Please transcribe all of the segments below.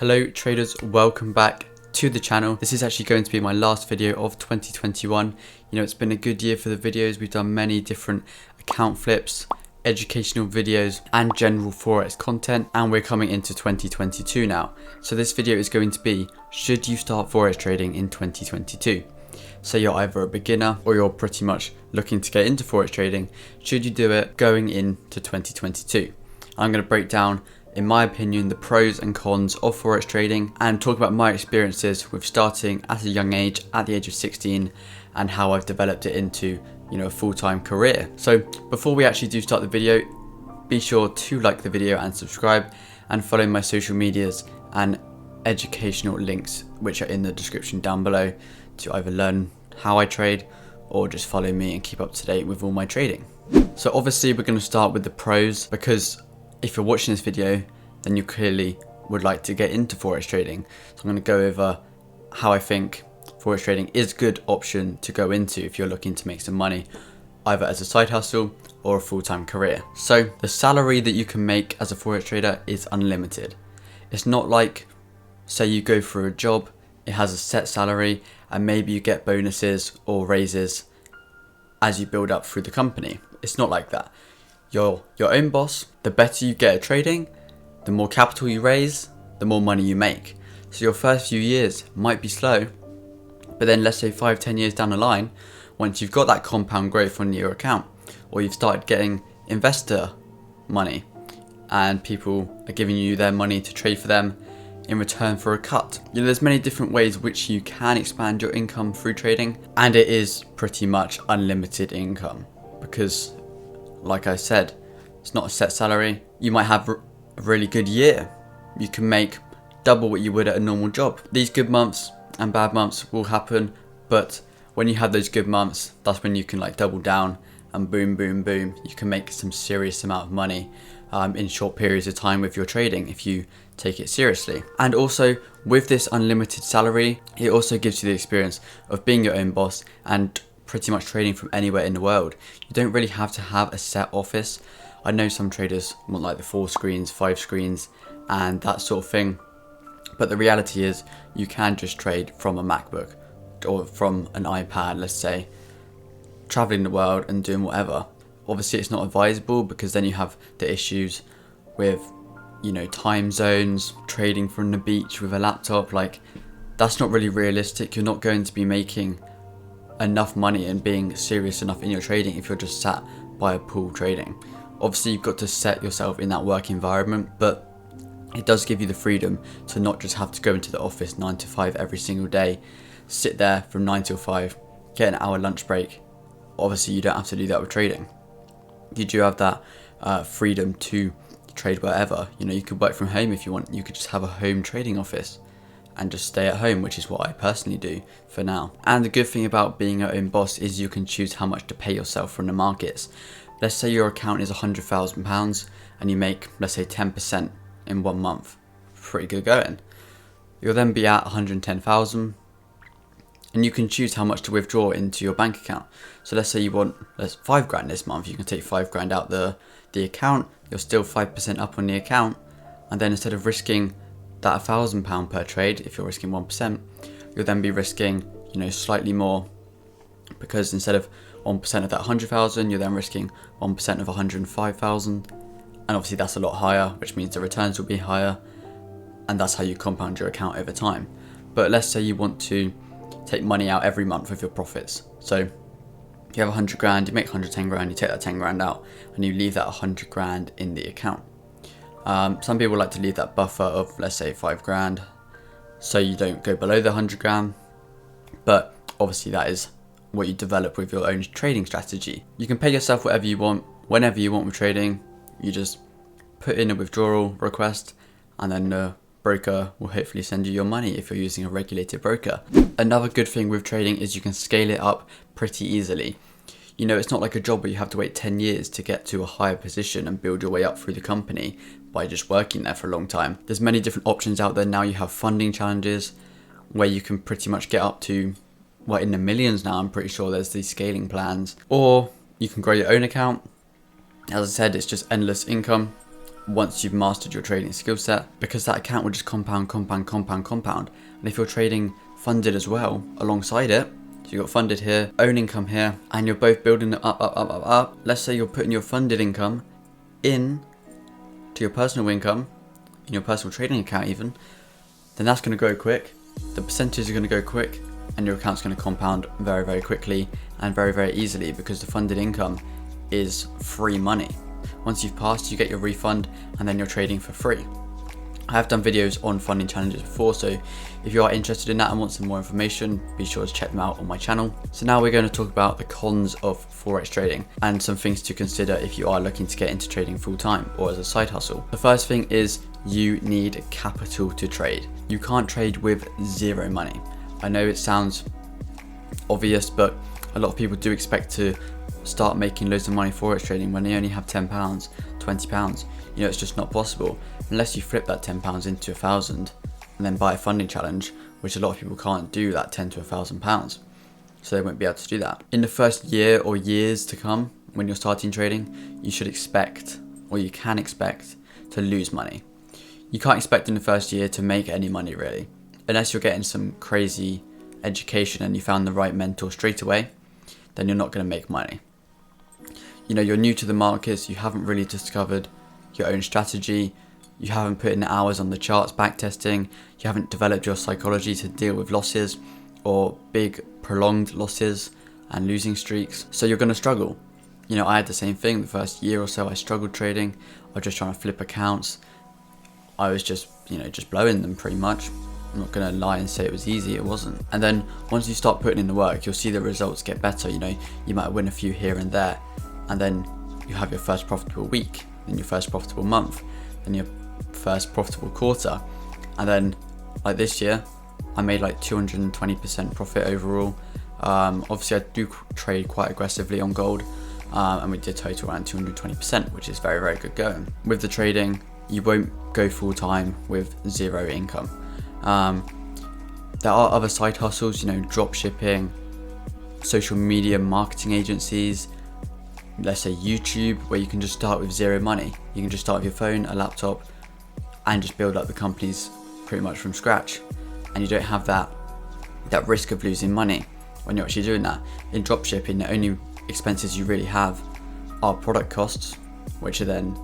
Hello traders, welcome back to the channel. This is actually going to be my last video of 2021. You know, it's been a good year for the videos. We've done many different account flips, educational videos and general Forex content, and we're coming into 2022 now. So this video is going to be, should you start Forex trading in 2022? So you're either a beginner or you're pretty much looking to get into Forex trading. Should you do it going into 2022? I'm going to break down, in my opinion, the pros and cons of Forex trading and talk about my experiences with starting at a young age, at the age of 16, and how I've developed it into, you know, a full-time career. So before we actually do start the video, be sure to like the video and subscribe and follow my social medias and educational links, which are in the description down below, to either learn how I trade or just follow me and keep up to date with all my trading. So obviously we're going to start with the pros, because if you're watching this video, then you clearly would like to get into Forex trading. So I'm going to go over how I think Forex trading is a good option to go into if you're looking to make some money, either as a side hustle or a full-time career. So the salary that you can make as a Forex trader is unlimited. It's not like, say you go for a job, it has a set salary and maybe you get bonuses or raises as you build up through the company. It's not like that. You're your own boss. The better you get at trading, the more capital you raise, the more money you make. So your first few years might be slow, but then let's say 5-10 years down the line, once you've got that compound growth on your account, or you've started getting investor money and people are giving you their money to trade for them in return for a cut. You know, there's many different ways which you can expand your income through trading, and it is pretty much unlimited income because, like I said, it's not a set salary. You might have a really good year. You can make double what you would at a normal job. These good months and bad months will happen, but when you have those good months, that's when you can like double down and boom, boom, boom. You can make some serious amount of money in short periods of time with your trading if you take it seriously. And also with this unlimited salary, it also gives you the experience of being your own boss and pretty much trading from anywhere in the world. You don't really have to have a set office. I know some traders want like the 4 screens, 5 screens and that sort of thing, but the reality is you can just trade from a MacBook or from an iPad, let's say, traveling the world and doing whatever. Obviously it's not advisable because then you have the issues with, you know, time zones, trading from the beach with a laptop. Like, that's not really realistic. You're not going to be making enough money and being serious enough in your trading if you're just sat by a pool trading. Obviously you've got to set yourself in that work environment, but it does give you the freedom to not just have to go into the office 9 to 5 every single day, sit there from 9 till 5, get an hour lunch break. Obviously you don't have to do that with trading. You do have that freedom to trade wherever. You know, you could work from home if you want. You could just have a home trading office and just stay at home, which is what I personally do for now. And the good thing about being your own boss is you can choose how much to pay yourself from the markets. Let's say your account is £100,000 and you make, let's say, 10% in 1 month. Pretty good going. You'll then be at 110,000 and you can choose how much to withdraw into your bank account. So let's say you want 5 grand this month, you can take 5 grand out the account, you're still 5% up on the account, and then instead of risking that £1,000 per trade, if you're risking 1%, you'll then be risking, you know, slightly more, because instead of 1% of that 100,000, you're then risking 1% of 105,000, and obviously that's a lot higher, which means the returns will be higher, and that's how you compound your account over time. But let's say you want to take money out every month of your profits. So if you have 100 grand, you make 110 grand, you take that 10 grand out and you leave that 100 grand in the account. Some people like to leave that buffer of, let's say, 5 grand, so you don't go below the 100 grand, but obviously that is what you develop with your own trading strategy. You can pay yourself whatever you want, whenever you want with trading. You just put in a withdrawal request and then the broker will hopefully send you your money if you're using a regulated broker. Another good thing with trading is you can scale it up pretty easily. You know, it's not like a job where you have to wait 10 years to get to a higher position and build your way up through the company by just working there for a long time. There's many different options out there now. You have funding challenges where you can pretty much get up to, well, in the millions now. I'm pretty sure there's these scaling plans. Or you can grow your own account. As I said, it's just endless income. once you've mastered your trading skill set, because that account will just compound. And if you're trading funded as well alongside it, so you've got funded here, own income here, and you're both building it up. Let's say you're putting your funded income in to your personal income, in your personal trading account even, then that's going to grow quick. The percentages are going to go quick, and your account's going to compound very, very quickly and very, very easily, because the funded income is free money. Once you've passed, you get your refund, and then you're trading for free. I have done videos on funding challenges before, so if you are interested in that and want some more information, be sure to check them out on my channel. So now we're going to talk about the cons of Forex trading and some things to consider if you are looking to get into trading full time or as a side hustle. The first thing is you need capital to trade. You can't trade with zero money. I know it sounds obvious, but a lot of people do expect to start making loads of money Forex trading when they only have £10, £20. You know, it's just not possible unless you flip that £10 into £1,000 and then buy a funding challenge, which a lot of people can't do that £10 to £1,000, so they won't be able to do that. In the first year or years to come, when you're starting trading, you should expect, or you can expect, to lose money. You can't expect in the first year to make any money really, unless you're getting some crazy education and you found the right mentor straight away. Then you're not going to make money. You know, you're new to the markets, you haven't really discovered your own strategy, you haven't put in the hours on the charts backtesting, you haven't developed your psychology to deal with losses or big prolonged losses and losing streaks, so you're going to struggle. You know, I had the same thing the first year or so. I struggled trading. I was just trying to flip accounts. I was just blowing them pretty much. I'm not going to lie and say it was easy, it wasn't. And then once you start putting in the work, you'll see the results get better. You know, you might win a few here and there, and then you have your first profitable week, then your first profitable month, then your first profitable quarter. And then like this year, I made like 220% profit overall. Obviously I do trade quite aggressively on gold, and we did total around 220%, which is very, very good going. With the trading, you won't go full time with zero income. There are other side hustles, you know, drop shipping, social media marketing agencies, let's say YouTube, where you can just start with zero money. You can just start with your phone, a laptop, and just build up the companies pretty much from scratch. And you don't have that risk of losing money when you're actually doing that. In drop shipping, the only expenses you really have are product costs, which are then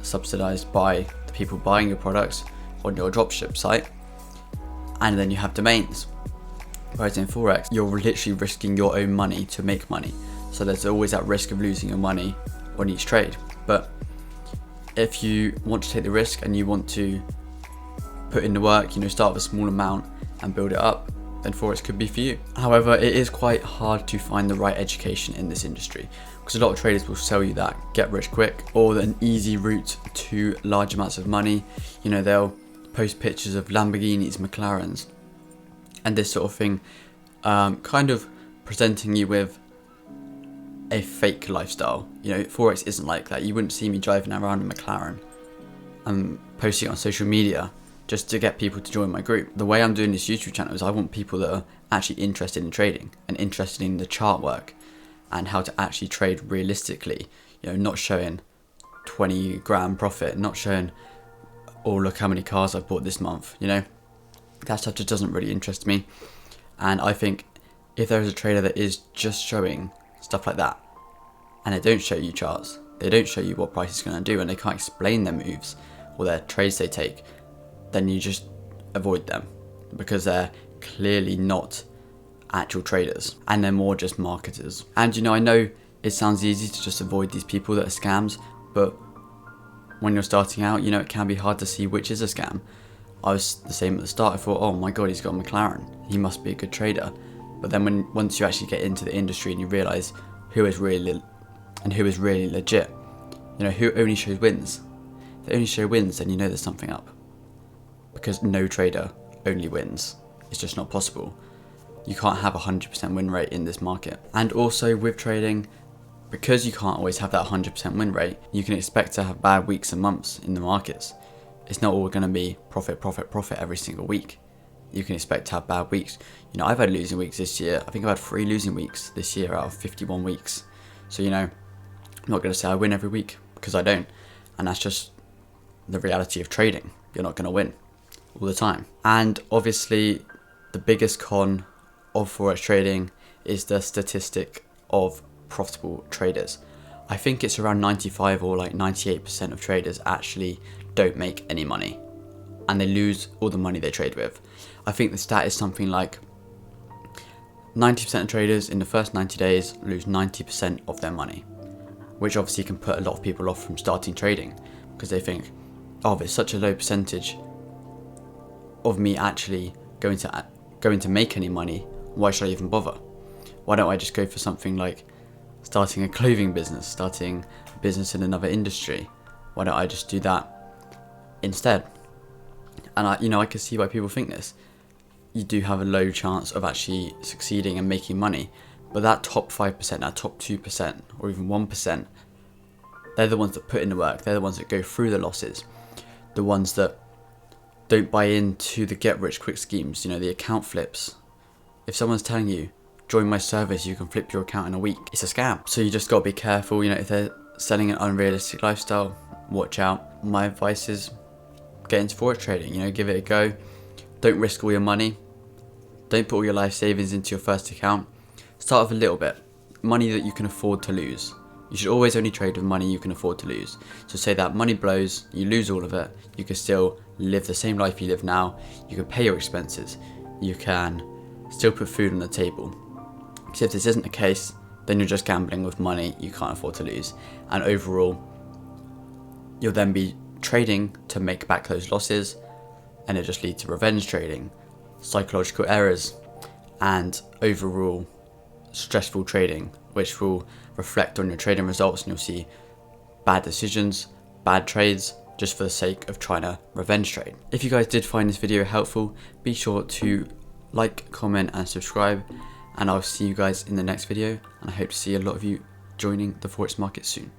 subsidized by the people buying your products on your dropship site, and then you have domains. Whereas in Forex, you're literally risking your own money to make money, so there's always that risk of losing your money on each trade. But if you want to take the risk and you want to put in the work, you know, start with a small amount and build it up, then Forex could be for you. However, it is quite hard to find the right education in this industry, because a lot of traders will sell you that get rich quick or an easy route to large amounts of money. You know, they'll post pictures of Lamborghinis, McLarens, and this sort of thing, kind of presenting you with a fake lifestyle. You know, Forex isn't like that. You wouldn't see me driving around a McLaren and posting it on social media just to get people to join my group. The way I'm doing this YouTube channel is I want people that are actually interested in trading and interested in the chart work and how to actually trade realistically. You know, not showing 20 grand profit, not showing, oh, look how many cars I've bought this month. You know, that stuff just doesn't really interest me. And I think if there is a trader that is just showing stuff like that, and they don't show you charts, they don't show you what price is going to do, and they can't explain their moves or their trades they take, then you just avoid them, because they're clearly not actual traders and they're more just marketers. And you know, I know it sounds easy to just avoid these people that are scams, but when you're starting out, you know, it can be hard to see which is a scam. I was the same at the start. I thought, oh my god, he's got a McLaren, he must be a good trader. But then once you actually get into the industry and you realize who is really legit, you know, who only shows wins. If they only show wins, then you know there's something up, because no trader only wins. It's just not possible. You can't have a 100% win rate in this market. And also with trading, because you can't always have that 100% win rate, you can expect to have bad weeks and months in the markets. It's not all going to be profit every single week. You can expect to have bad weeks. You know, I've had losing weeks this year. I think I've had 3 losing weeks this year out of 51 weeks. So, you know, I'm not going to say I win every week, because I don't. And that's just the reality of trading. You're not going to win all the time. And obviously the biggest con of Forex trading is the statistic of profitable traders. I think it's around 95 or like 98% of traders actually don't make any money, and they lose all the money they trade with. I think the stat is something like 90% of traders in the first 90 days lose 90% of their money, which obviously can put a lot of people off from starting trading, because they think, oh, there's such a low percentage of me actually going to make any money. Why should I even bother? Why don't I just go for something like starting a clothing business, starting a business in another industry? Why don't I just do that instead? And I can see why people think this. You do have a low chance of actually succeeding and making money, but that top 5%, that top 2%, or even 1%, they're the ones that put in the work. They're the ones that go through the losses, the ones that don't buy into the get rich quick schemes, the account flips. If someone's telling you, join my service, you can flip your account in a week, it's a scam. So you just got to be careful. If they're selling an unrealistic lifestyle, watch out. My advice is get into Forex trading, give it a go. Don't risk all your money. Don't put all your life savings into your first account. Start with a little bit, money that you can afford to lose. You should always only trade with money you can afford to lose. So say that money blows, you lose all of it, you can still live the same life you live now. You can pay your expenses. You can still put food on the table. Because if this isn't the case, then you're just gambling with money you can't afford to lose. And overall, you'll then be trading to make back those losses, and it just leads to revenge trading, psychological errors, and overall stressful trading, which will reflect on your trading results, and you'll see bad decisions, bad trades, just for the sake of trying to revenge trade. If you guys did find this video helpful, be sure to like, comment and subscribe, and I'll see you guys in the next video, and I hope to see a lot of you joining the Forex market soon.